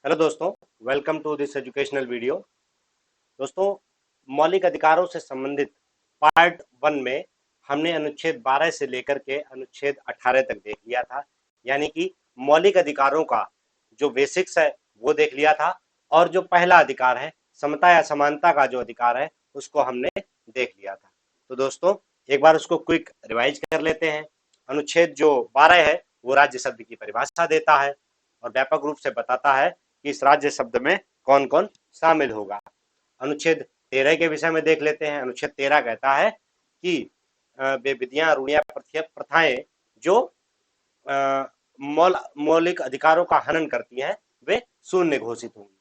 Hello दोस्तों, welcome to this educational video. दोस्तों, मौलिक अधिकारों से संबंधित पार्ट 1 में हमने अनुच्छेद 12 से लेकर के अनुच्छेद 18 तक देख लिया था। यानी कि मौलिक अधिकारों का जो बेसिक्स है वो देख लिया था, और जो पहला अधिकार है समता या समानता का जो अधिकार है उसको हमने देख लिया था। तो दोस्तों, एक बार उसको क्विक रिवाइज कर लेते हैं। अनुच्छेद जो 12 है वो राज्य शब्द की परिभाषा देता है और व्यापक रूप से बताता है कि इस राज्य शब्द में कौन कौन शामिल होगा। अनुच्छेद 13 के विषय में देख लेते हैं। अनुच्छेद 13 कहता है कि वे विधियां, रूढ़ियां, प्रथाएं जो मौलिक अधिकारों का हनन करती हैं वे शून्य घोषित होंगी।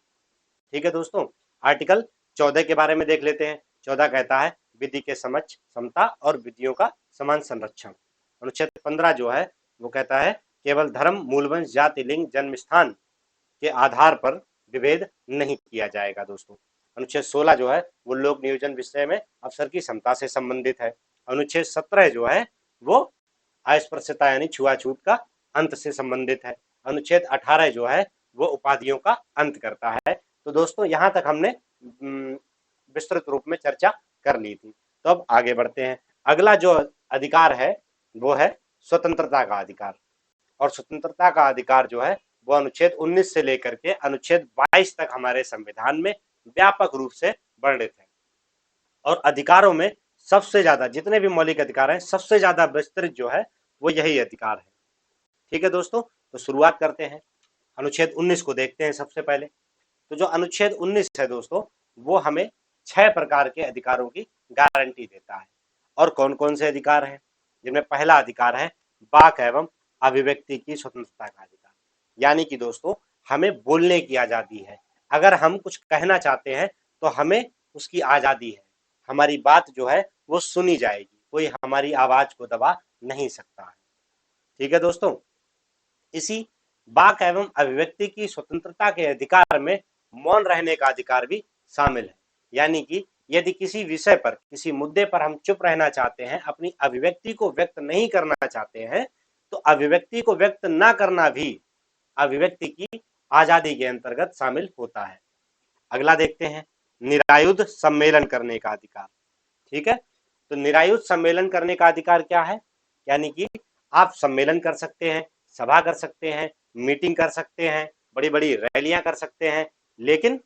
ठीक है दोस्तों, आर्टिकल 14 के बारे में देख लेते हैं। 14 कहता है विधि के समक्ष समता और विधियों का समान संरक्षण। अनुच्छेद 15 जो है वो कहता है केवल धर्म, मूलवंश, जाति, लिंग, जन्म स्थान के आधार पर विभेद नहीं किया जाएगा। दोस्तों, अनुच्छेद 16 जो है वो लोक नियोजन विषय में अफसर की क्षमता से संबंधित है। अनुच्छेद 17 जो है वो अस्पृश्यता यानी छुआछूत का अंत से संबंधित है। अनुच्छेद 18 जो है वो उपाधियों का अंत करता है। तो दोस्तों, यहाँ तक हमने विस्तृत रूप में चर्चा कर ली थी। तो अब आगे बढ़ते हैं। अगला जो अधिकार है वो है स्वतंत्रता का अधिकार। और स्वतंत्रता का अधिकार जो है वो अनुच्छेद 19 से लेकर के अनुच्छेद 22 तक हमारे संविधान में व्यापक रूप से वर्णित है। और अधिकारों में सबसे ज्यादा, जितने भी मौलिक अधिकार हैं, सबसे ज्यादा विस्तृत जो है वो यही अधिकार है। ठीक है दोस्तों, तो शुरुआत करते हैं। अनुच्छेद 19 को देखते हैं सबसे पहले। तो जो अनुच्छेद 19 है दोस्तों, वो हमें 6 प्रकार के अधिकारों की गारंटी देता है। और कौन कौन से अधिकार हैं? जिनमें पहला अधिकार है वाक एवं अभिव्यक्ति की स्वतंत्रता का अधिकार। यानी कि दोस्तों, हमें बोलने की आजादी है। अगर हम कुछ कहना चाहते हैं तो हमें उसकी आजादी है। हमारी बात जो है वो सुनी जाएगी, कोई हमारी आवाज को दबा नहीं सकता है। ठीक है दोस्तों, इसी वाक एवं अभिव्यक्ति की स्वतंत्रता के अधिकार में मौन रहने का अधिकार भी शामिल है। यानी कि यदि किसी विषय पर, किसी मुद्दे पर हम चुप रहना चाहते हैं, अपनी अभिव्यक्ति को व्यक्त नहीं करना चाहते हैं, तो अभिव्यक्ति को व्यक्त ना करना भी अभिव्यक्ति की आजादी के अंतर्गत शामिल होता है। अगला देखते हैं, निरायुध सम्मेलन करने का अधिकार। ठीक है, तो निरायुध सम्मेलन करने का अधिकार क्या है? यानी कि आप सम्मेलन कर सकते हैं, सभा कर सकते हैं, मीटिंग कर सकते हैं, बड़ी बड़ी रैलियां कर सकते हैं, लेकिन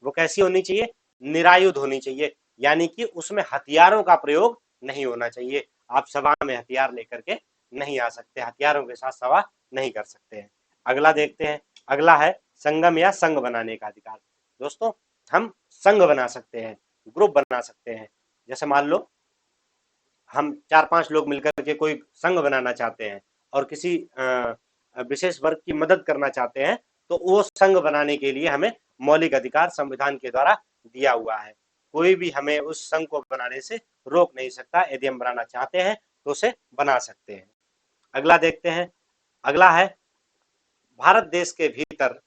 वो कैसी होनी चाहिए? निरायुध होनी चाहिए। यानी कि उसमें हथियारों का प्रयोग नहीं होना चाहिए। आप सभा में हथियार लेकर के नहीं आ सकते, हथियारों के साथ सभा नहीं कर सकते हैं। अगला देखते हैं। अगला है संगम या संघ बनाने का अधिकार। दोस्तों, हम संघ बना सकते हैं, ग्रुप बना सकते हैं। जैसे मान लो हम 4-5 लोग मिलकर के कोई संघ बनाना चाहते हैं और किसी विशेष वर्ग की मदद करना चाहते हैं, तो वो संघ बनाने के लिए हमें मौलिक अधिकार संविधान के द्वारा दिया हुआ है। कोई भी हमें उस संघ को बनाने से रोक नहीं सकता। यदि हम बनाना चाहते हैं तो उसे बना सकते हैं। अगला देखते हैं। अगला है भारत देश के भीतर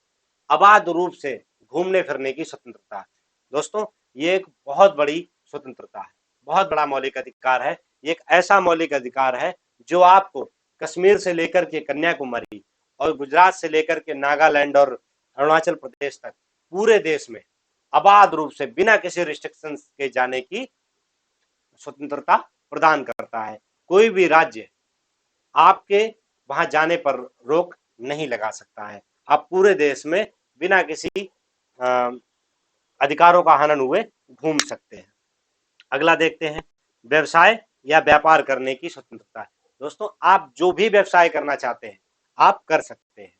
अबाध रूप से घूमने फिरने की स्वतंत्रता। दोस्तों, ये एक बहुत बड़ी स्वतंत्रता है, बहुत बड़ा मौलिक अधिकार है। ये एक ऐसा मौलिक अधिकार है जो आपको कश्मीर से लेकर के कन्याकुमारी और गुजरात से लेकर के नागालैंड और अरुणाचल प्रदेश तक पूरे देश में अबाध रूप से बिना किसी रिस्ट्रिक्शन के जाने की स्वतंत्रता प्रदान करता है। कोई भी राज्य आपके वहां जाने पर रोक नहीं लगा सकता है। आप पूरे देश में बिना किसी अधिकारों का हनन हुए घूम सकते हैं। अगला देखते हैं, व्यवसाय या व्यापार करने की स्वतंत्रता। दोस्तों, आप जो भी व्यवसाय करना चाहते हैं आप कर सकते हैं।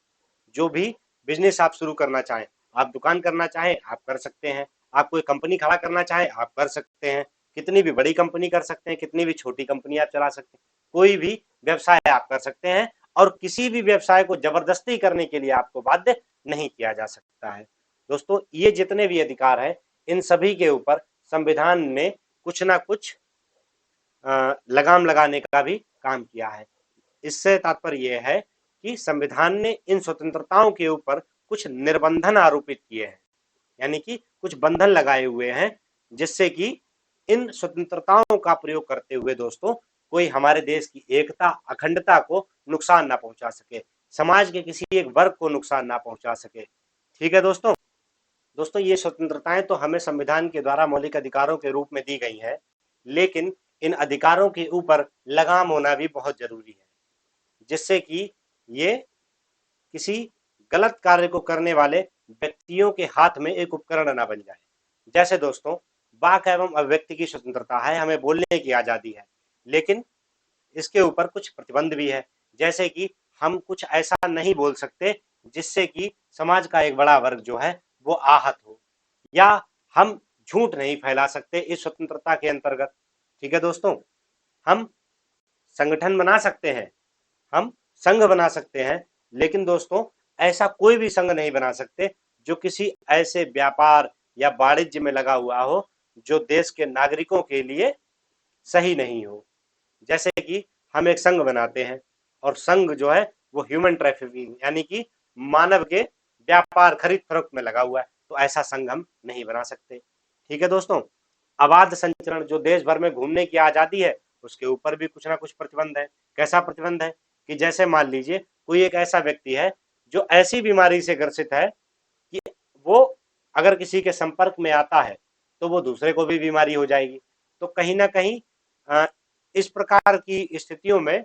जो भी बिजनेस आप शुरू करना चाहें, आप दुकान करना चाहें आप कर सकते हैं। आप कोई कंपनी खड़ा करना चाहें आप कर सकते हैं। कितनी भी बड़ी कंपनी कर सकते हैं, कितनी भी छोटी कंपनी आप चला सकते हैं। कोई भी व्यवसाय आप कर सकते हैं और किसी भी व्यवसाय को जबरदस्ती करने के लिए आपको बाध्य नहीं किया जा सकता है। दोस्तों, ये जितने भी अधिकार हैं इन सभी के ऊपर संविधान ने कुछ ना कुछ लगाम लगाने का भी काम किया है। इससे तात्पर्य यह है कि संविधान ने इन स्वतंत्रताओं के ऊपर कुछ निर्बंधन आरोपित किए हैं, यानी कि कुछ बंधन लगाए हुए हैं, जिससे कि इन स्वतंत्रताओं का प्रयोग करते हुए दोस्तों कोई हमारे देश की एकता, अखंडता को नुकसान ना पहुंचा सके, समाज के किसी एक वर्ग को नुकसान ना पहुंचा सके। ठीक है दोस्तों। दोस्तों ये स्वतंत्रताएं तो हमें संविधान के द्वारा मौलिक अधिकारों के रूप में दी गई हैं, लेकिन इन अधिकारों के ऊपर लगाम होना भी बहुत जरूरी है, जिससे कि ये किसी गलत कार्य को करने वाले व्यक्तियों के हाथ में एक उपकरण ना बन जाए। जैसे दोस्तों, वाक एवं अभिव्यक्ति की स्वतंत्रता है, हमें बोलने की आजादी है, लेकिन इसके ऊपर कुछ प्रतिबंध भी है। जैसे कि हम कुछ ऐसा नहीं बोल सकते जिससे कि समाज का एक बड़ा वर्ग जो है वो आहत हो, या हम झूठ नहीं फैला सकते इस स्वतंत्रता के अंतर्गत। ठीक है दोस्तों, हम संगठन बना सकते हैं, हम संघ बना सकते हैं, लेकिन दोस्तों ऐसा कोई भी संघ नहीं बना सकते जो किसी ऐसे व्यापार या वाणिज्य में लगा हुआ हो जो देश के नागरिकों के लिए सही नहीं हो। जैसे कि हम एक संघ बनाते हैं और संघ जो है वो ह्यूमन ट्रैफिकिंग यानी कि मानव के व्यापार खरीद फरोख्त में लगा हुआ है, तो ऐसा संघ हम नहीं बना सकते। ठीक है दोस्तों, अबाध संचरण जो देश भर में घूमने की आजादी है, उसके ऊपर भी कुछ ना कुछ प्रतिबंध है। कैसा प्रतिबंध है कि जैसे मान लीजिए कोई एक ऐसा व्यक्ति है जो ऐसी बीमारी से ग्रसित है कि वो अगर किसी के संपर्क में आता है तो वो दूसरे को भी बीमारी हो जाएगी। तो कहीं ना कहीं इस प्रकार की स्थितियों में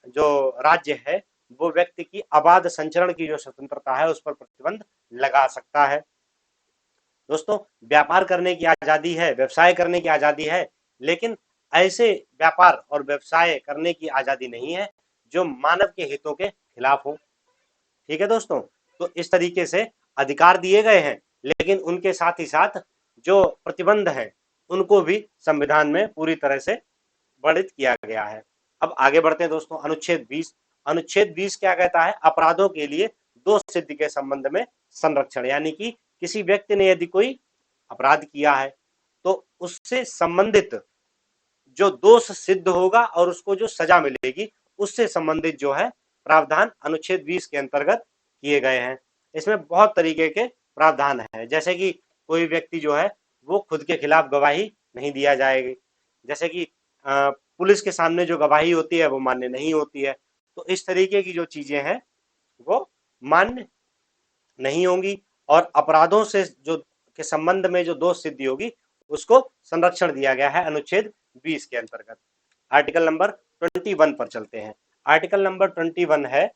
जो राज्य है वो व्यक्ति की अबाध संचरण की जो स्वतंत्रता है उस पर प्रतिबंध लगा सकता है। दोस्तों, व्यापार करने की आजादी है, व्यवसाय करने की आजादी है, लेकिन ऐसे व्यापार और व्यवसाय करने की आजादी नहीं है जो मानव के हितों के खिलाफ हो। ठीक है दोस्तों, तो इस तरीके से अधिकार दिए गए हैं, लेकिन उनके साथ ही साथ जो प्रतिबंध हैं उनको भी संविधान में पूरी तरह से वर्णित किया गया है। अब आगे बढ़ते हैं दोस्तों, अनुच्छेद 20। अनुच्छेद 20 क्या कहता है? अपराधों के लिए दोष सिद्धि के संबंध में संरक्षण, यानी कि किसी व्यक्ति ने यदि कोई अपराध किया है तो उससे संबंधित जो दोष सिद्ध होगा और उसको जो सजा मिलेगी उससे संबंधित जो है प्रावधान अनुच्छेद 20 के अंतर्गत किए गए हैं। इसमें बहुत तरीके के प्रावधान है, जैसे कि कोई व्यक्ति जो है वो खुद के खिलाफ गवाही नहीं दिया जाएगी, जैसे कि पुलिस के सामने जो गवाही होती है वो मान्य नहीं होती है। तो इस तरीके की जो चीजें हैं वो मान्य नहीं होंगी, और अपराधों से जो के संबंध में जो दोष सिद्धि होगी उसको संरक्षण दिया गया है अनुच्छेद 20 के अंतर्गत। आर्टिकल नंबर 21 पर चलते हैं। आर्टिकल नंबर 21 है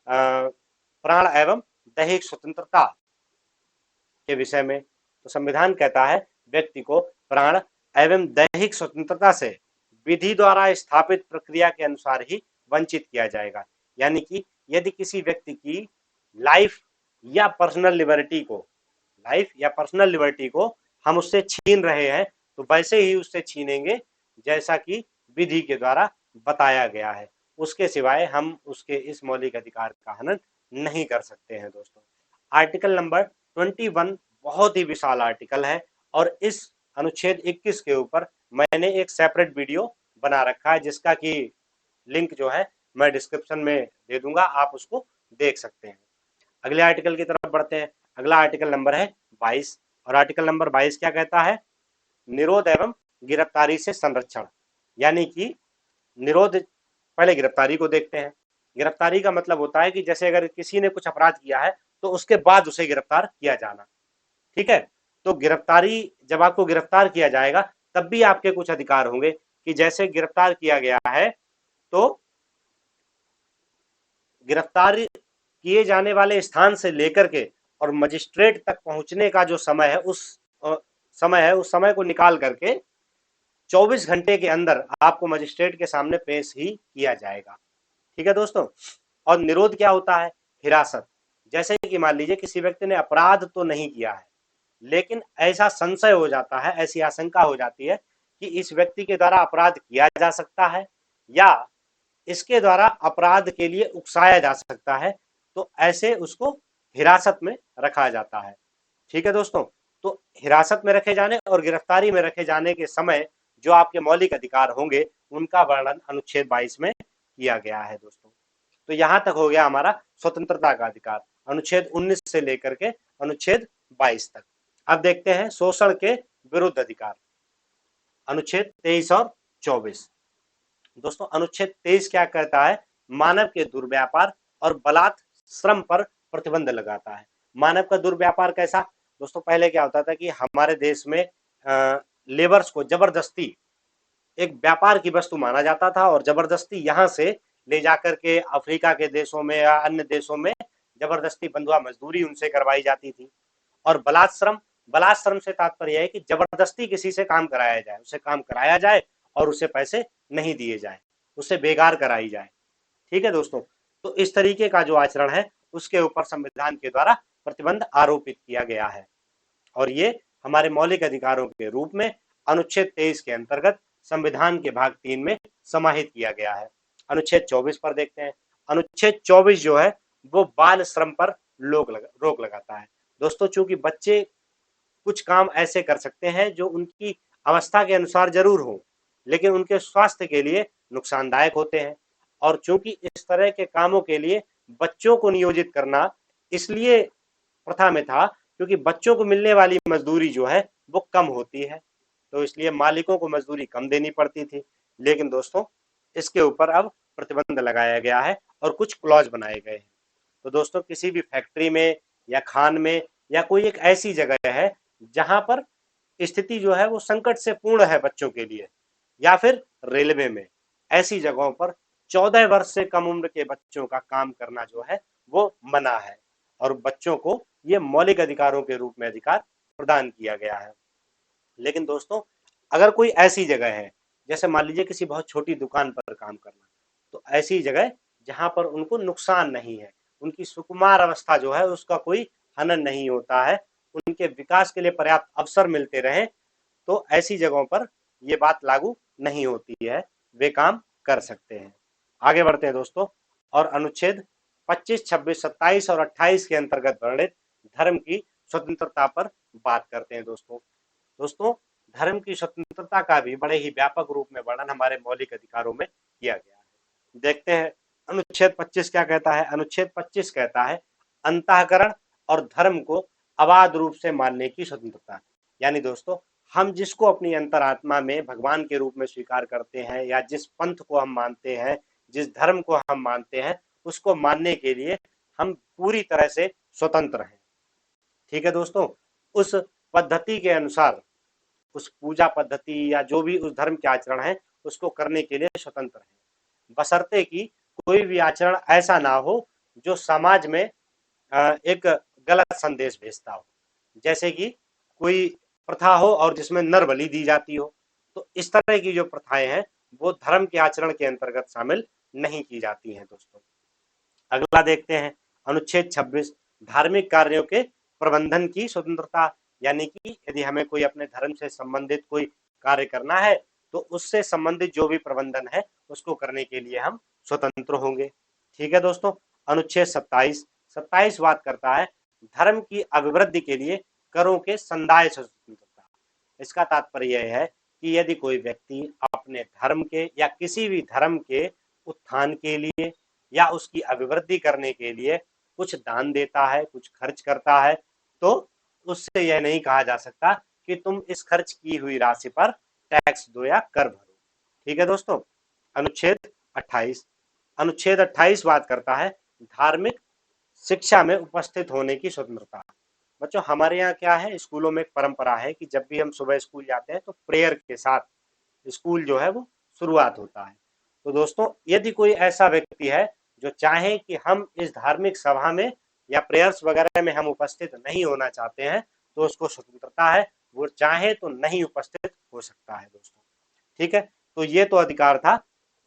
प्राण एवं दैहिक स्वतंत्रता के विषय में। तो संविधान कहता है व्यक्ति को प्राण एवं दैहिक स्वतंत्रता से विधि द्वारा स्थापित प्रक्रिया के अनुसार ही वंचित किया जाएगा। यानी कि यदि किसी व्यक्ति की लाइफ या पर्सनल लिबर्टी को हम उससे छीन रहे हैं तो वैसे ही उससे छीनेंगे जैसा कि विधि के द्वारा बताया गया है, उसके सिवाय हम उसके इस मौलिक अधिकार का हनन नहीं कर सकते हैं दोस्तों। आर्टिकल नंबर 21 बहुत ही विशाल आर्टिकल है, और इस अनुच्छेद 21 के ऊपर मैंने एक सेपरेट वीडियो बना रखा है जिसका कि लिंक जो है मैं डिस्क्रिप्शन में दे दूंगा, आप उसको देख सकते हैं। अगले आर्टिकल की तरफ बढ़ते हैं। अगला आर्टिकल नंबर है 22, और आर्टिकल नंबर 22 क्या कहता है? निरोध एवं गिरफ्तारी से संरक्षण। यानी कि निरोध, पहले गिरफ्तारी को देखते हैं। गिरफ्तारी का मतलब होता है कि जैसे अगर किसी ने कुछ अपराध किया है तो उसके बाद उसे गिरफ्तार किया जाना। ठीक है, तो गिरफ्तारी, जब आपको गिरफ्तार किया जाएगा तब भी आपके कुछ अधिकार होंगे कि जैसे गिरफ्तार किया गया है तो गिरफ्तार किए जाने वाले स्थान से लेकर के और मजिस्ट्रेट तक पहुंचने का जो समय है उस समय को निकाल करके 24 घंटे के अंदर आपको मजिस्ट्रेट के सामने पेश ही किया जाएगा। ठीक है दोस्तों, और निरोध क्या होता है? हिरासत। जैसे कि मान लीजिए किसी व्यक्ति ने अपराध तो नहीं किया है, लेकिन ऐसा संशय हो जाता है, ऐसी आशंका हो जाती है कि इस व्यक्ति के द्वारा अपराध किया जा सकता है या इसके द्वारा अपराध के लिए उकसाया जा सकता है, तो ऐसे उसको हिरासत में रखा जाता है। ठीक है दोस्तों, तो हिरासत में रखे जाने और गिरफ्तारी में रखे जाने के समय जो आपके मौलिक अधिकार होंगे उनका वर्णन अनुच्छेद 22 में किया गया है दोस्तों। तो यहां तक हो गया हमारा स्वतंत्रता का अधिकार, अनुच्छेद 19 से लेकर के अनुच्छेद 22 तक। अब देखते हैं शोषण के विरुद्ध अधिकार, अनुच्छेद 23 और 24। दोस्तों, अनुच्छेद 23 क्या कहता है? मानव के दुर्व्यापार और बलात् श्रम पर प्रतिबंध लगाता है। मानव का दुर्व्यापार कैसा? दोस्तों पहले क्या होता था कि हमारे देश में लेबर्स को जबरदस्ती एक व्यापार की वस्तु माना जाता था और जबरदस्ती यहाँ से ले जाकर के अफ्रीका के देशों में या अन्य देशों में जबरदस्ती बंधुआ मजदूरी उनसे करवाई जाती थी। और बलात्श्रम, बलात्श्रम से तात्पर्य है कि जबरदस्ती किसी से काम कराया जाए, उसे काम कराया जाए और उसे पैसे नहीं दिए जाए, उसे बेगार कराई जाए। ठीक है दोस्तों, तो इस तरीके का जो आचरण है उसके ऊपर संविधान के द्वारा प्रतिबंध आरोपित किया गया है और ये हमारे मौलिक अधिकारों के रूप में अनुच्छेद 23 के अंतर्गत संविधान के भाग 3 में समाहित किया गया है। अनुच्छेद 24 पर देखते हैं। अनुच्छेद 24 जो है वो बाल श्रम पर रोक लगाता है। दोस्तों चूंकि बच्चे कुछ काम ऐसे कर सकते हैं जो उनकी अवस्था के अनुसार जरूर हो, लेकिन उनके स्वास्थ्य के लिए नुकसानदायक होते हैं और चूंकि इस तरह के कामों के लिए बच्चों को नियोजित करना इसलिए प्रथा में था क्योंकि बच्चों को मिलने वाली मजदूरी जो है वो कम होती है, तो इसलिए मालिकों को मजदूरी कम देनी पड़ती थी। लेकिन दोस्तों इसके ऊपर अब प्रतिबंध लगाया गया है और कुछ क्लॉज बनाए गए हैं। तो दोस्तों किसी भी फैक्ट्री में या खान में या कोई एक ऐसी जगह है जहां पर स्थिति जो है वो संकट से पूर्ण है बच्चों के लिए, या फिर रेलवे में, ऐसी जगहों पर 14 वर्ष से कम उम्र के बच्चों का काम करना जो है वो मना है और बच्चों को ये मौलिक अधिकारों के रूप में अधिकार प्रदान किया गया है। लेकिन दोस्तों अगर कोई ऐसी जगह है, जैसे मान लीजिए किसी बहुत छोटी दुकान पर काम करना, तो ऐसी जगह जहां पर उनको नुकसान नहीं है, उनकी सुकुमार अवस्था जो है उसका कोई हनन नहीं होता है, उनके विकास के लिए पर्याप्त अवसर मिलते रहे, तो ऐसी जगहों पर ये बात लागू नहीं होती है, वे काम कर सकते हैं। आगे बढ़ते हैं दोस्तों और अनुच्छेद 25, 26, 27 और 28 के अंतर्गत वर्णित धर्म की स्वतंत्रता पर बात करते हैं। दोस्तों धर्म की स्वतंत्रता का भी बड़े ही व्यापक रूप में वर्णन हमारे मौलिक अधिकारों में किया गया है। देखते हैं अनुच्छेद 25 क्या कहता है। अनुच्छेद 25 कहता है अंतःकरण और धर्म को अबाध रूप से मानने की स्वतंत्रता। यानी दोस्तों हम जिसको अपनी अंतरात्मा में भगवान के रूप में स्वीकार करते हैं या जिस पंथ को हम मानते हैं, जिस धर्म को हम मानते हैं, उसको मानने के लिए हम पूरी तरह से स्वतंत्र हैं। ठीक है दोस्तों, उस पद्धति के अनुसार, उस पूजा पद्धति या जो भी उस धर्म के आचरण है उसको करने के लिए स्वतंत्र है, बशर्ते कि कोई भी आचरण ऐसा ना हो जो समाज में एक गलत संदेश भेजता हो, जैसे कि कोई प्रथा हो और जिसमें नर बलि दी जाती हो, तो इस तरह की जो प्रथाएं हैं वो धर्म के आचरण के अंतर्गत शामिल नहीं की जाती हैं। दोस्तों अगला देखते हैं अनुच्छेद 26 धार्मिक कार्यों के प्रबंधन की स्वतंत्रता। यानी कि यदि हमें कोई अपने धर्म से संबंधित कोई कार्य करना है तो उससे संबंधित जो भी प्रबंधन है उसको करने के लिए हम स्वतंत्र होंगे। ठीक है दोस्तों, अनुच्छेद 27 बात करता है धर्म की अभिवृद्धि के लिए करों के संदाय से स्वतंत्रता। इसका तात्पर्य यह है कि यदि कोई व्यक्ति अपने धर्म के या किसी भी धर्म के उत्थान के लिए या उसकी अभिवृद्धि करने के लिए कुछ दान देता है, कुछ खर्च करता है, तो उससे यह नहीं कहा जा सकता कि तुम इस खर्च की हुई राशि पर टैक्स दो या कर भरो। ठीक है दोस्तों, अनुच्छेद 28 बात करता है धार्मिक शिक्षा में उपस्थित होने की स्वतंत्रता। बच्चों हमारे यहाँ क्या है, स्कूलों में एक परंपरा है कि जब भी हम सुबह स्कूल जाते हैं तो प्रेयर के साथ स्कूल जो है वो शुरुआत होता है। तो दोस्तों यदि कोई ऐसा व्यक्ति है जो चाहे कि हम इस धार्मिक सभा में या प्रेयर्स वगैरह में हम उपस्थित नहीं होना चाहते हैं, तो उसको स्वतंत्रता है, वो चाहे तो नहीं उपस्थित हो सकता है। दोस्तों ठीक है, तो ये तो अधिकार था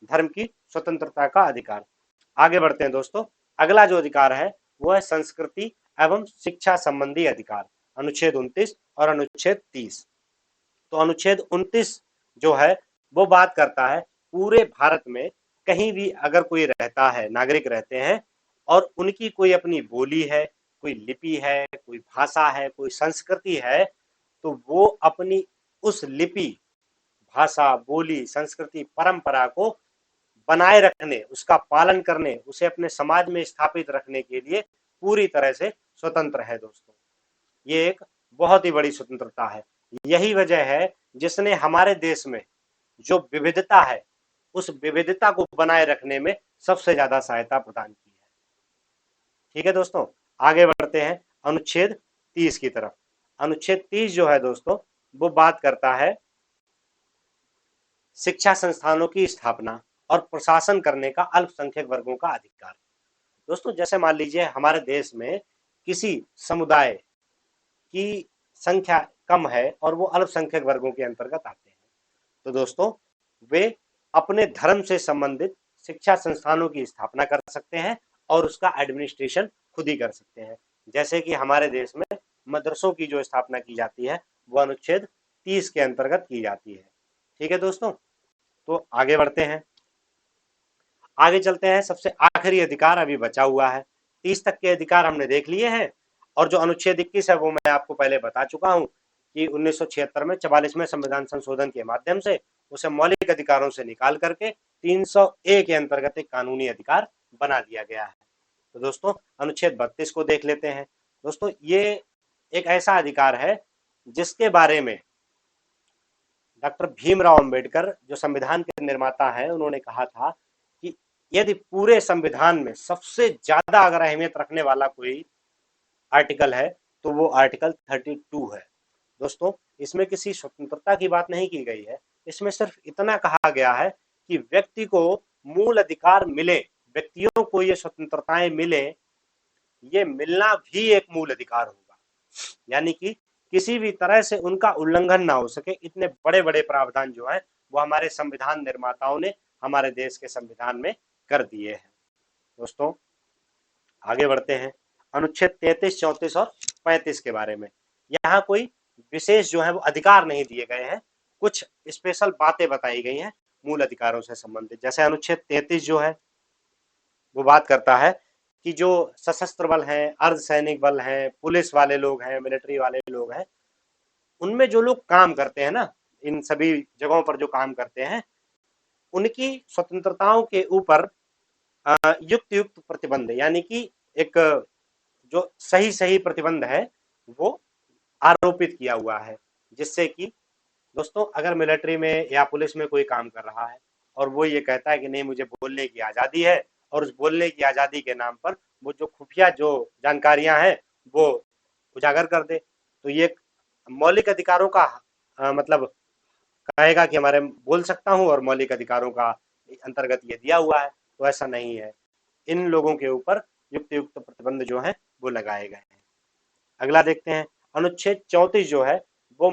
धर्म की स्वतंत्रता का अधिकार। आगे बढ़ते हैं दोस्तों, अगला जो अधिकार है वो है संस्कृति एवं शिक्षा संबंधी अधिकार, अनुच्छेद 29 और अनुच्छेद 30। तो अनुच्छेद 29 जो है वो बात करता है पूरे भारत में कहीं भी अगर कोई रहता है, नागरिक रहते हैं और उनकी कोई अपनी बोली है, कोई लिपि है, कोई भाषा है, कोई संस्कृति है, तो वो अपनी उस लिपि, भाषा, बोली, संस्कृति, परंपरा को बनाए रखने, उसका पालन करने, उसे अपने समाज में स्थापित रखने के लिए पूरी तरह से स्वतंत्र है। दोस्तों ये एक बहुत ही बड़ी स्वतंत्रता है। यही वजह है जिसने हमारे देश में जो विविधता है उस विविधता को बनाए रखने में सबसे ज्यादा सहायता प्रदान की है। ठीक है दोस्तों, आगे बढ़ते हैं अनुच्छेद 30 की तरफ। अनुच्छेद 30 जो है दोस्तों वो बात करता है शिक्षा संस्थानों की स्थापना और प्रशासन करने का अल्पसंख्यक वर्गों का अधिकार। दोस्तों जैसे मान लीजिए हमारे देश में किसी समुदाय की संख्या कम है और वो अल्पसंख्यक वर्गों के अंतर्गत आते हैं, तो दोस्तों वे अपने धर्म से संबंधित शिक्षा संस्थानों की स्थापना कर सकते हैं और उसका एडमिनिस्ट्रेशन खुद ही कर सकते हैं। जैसे कि हमारे देश में मदरसों की जो स्थापना की जाती है वो अनुच्छेद 30 के अंतर्गत की जाती है। ठीक है दोस्तों, तो आगे बढ़ते हैं, आगे चलते हैं। सबसे आखिरी अधिकार अभी बचा हुआ है। 30 तक के अधिकार हमने देख लिए हैं और जो अनुच्छेद 21 है वो मैं आपको पहले बता चुका हूं कि 1976 में 44वें संविधान संशोधन के माध्यम से उसे मौलिक अधिकारों से निकाल करके 300A के अंतर्गत एक कानूनी अधिकार बना दिया गया है। तो दोस्तों अनुच्छेद 32 को देख लेते हैं। दोस्तों ये एक ऐसा अधिकार है जिसके बारे में डॉक्टर भीमराव अंबेडकर जो संविधान के निर्माता हैं उन्होंने कहा था कि यदि पूरे संविधान में सबसे ज्यादा अगर अहमियत रखने वाला कोई आर्टिकल है तो वो आर्टिकल 32 है। दोस्तों इसमें किसी स्वतंत्रता की बात नहीं की गई है, इसमें सिर्फ इतना कहा गया है कि व्यक्ति को मूल अधिकार मिले, व्यक्तियों को ये स्वतंत्रताएं मिले, ये मिलना भी एक मूल अधिकार होगा, यानी कि किसी भी तरह से उनका उल्लंघन ना हो सके। इतने बड़े बड़े प्रावधान जो है वो हमारे संविधान निर्माताओं ने हमारे देश के संविधान में कर दिए हैं। दोस्तों आगे बढ़ते हैं अनुच्छेद 33, 34 और 35 के बारे में। यहाँ कोई विशेष जो है वो अधिकार नहीं दिए गए हैं, कुछ स्पेशल बातें बताई गई हैं मूल अधिकारों से संबंधित। जैसे अनुच्छेद 33 जो है वो बात करता है कि जो सशस्त्र बल हैं, अर्धसैनिक बल हैं, पुलिस वाले लोग हैं, मिलिट्री वाले लोग हैं, उनमें जो लोग काम करते हैं ना, इन सभी जगहों पर जो काम करते हैं, उनकी स्वतंत्रताओं के ऊपर युक्त युक्त प्रतिबंध, यानी कि एक जो सही सही प्रतिबंध है वो आरोपित किया हुआ है, जिससे कि दोस्तों अगर मिलिट्री में या पुलिस में कोई काम कर रहा है और वो ये कहता है कि नहीं मुझे बोलने की आजादी है, और उस बोलने की आजादी के नाम पर वो जो खुफिया जो जानकारियां हैं वो उजागर कर दे, तो ये मौलिक अधिकारों का मतलब कहेगा कि हमारे बोल सकता हूं और मौलिक अधिकारों का अंतर्गत ये दिया हुआ है, तो ऐसा नहीं है। इन लोगों के ऊपर युक्त युक्त प्रतिबंध जो है वो लगाए गए हैं। अगला देखते हैं अनुच्छेद 34 जो है वो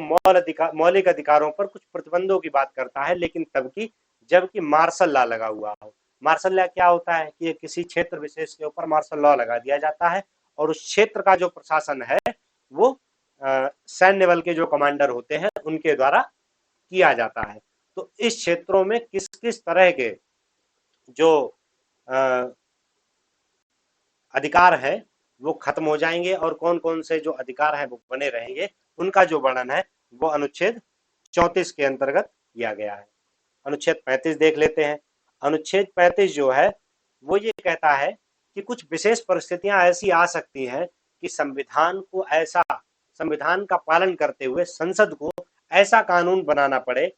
मौलिक अधिकारों पर कुछ प्रतिबंधों की बात करता है, लेकिन तब की जबकि मार्शल लॉ लगा हुआ हो। मार्शल लॉ क्या होता है कि किसी क्षेत्र विशेष के ऊपर मार्शल लॉ लगा दिया जाता है और उस क्षेत्र का जो प्रशासन है वो सैन्य बल के जो कमांडर होते हैं उनके द्वारा किया जाता है। तो इस क्षेत्रों में किस किस तरह के जो अधिकार है वो खत्म हो जाएंगे और कौन कौन से जो अधिकार है वो बने रहेंगे, उनका जो वर्णन है वो अनुच्छेद 34 के अंतर्गत किया गया है। अनुच्छेद 35 देख लेते हैं। अनुच्छेद 35 जो है वो ये कहता है कि कुछ विशेष परिस्थितियां ऐसी आ सकती हैं कि संविधान का पालन करते हुए संसद को ऐसा कानून बनाना पड़े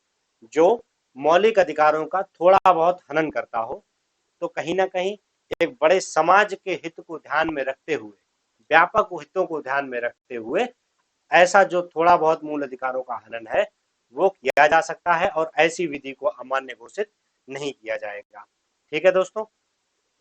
जो मौलिक अधिकारों का थोड़ा बहुत हनन करता हो। तो कहीं ना कहीं एक बड़े समाज के हित को ध्यान में रखते हुए, व्यापक हितों को ध्यान में रखते हुए ऐसा जो थोड़ा बहुत मूल अधिकारों का हनन है वो किया जा सकता है और ऐसी विधि को अमान्य घोषित नहीं किया जाएगा। ठीक है दोस्तों,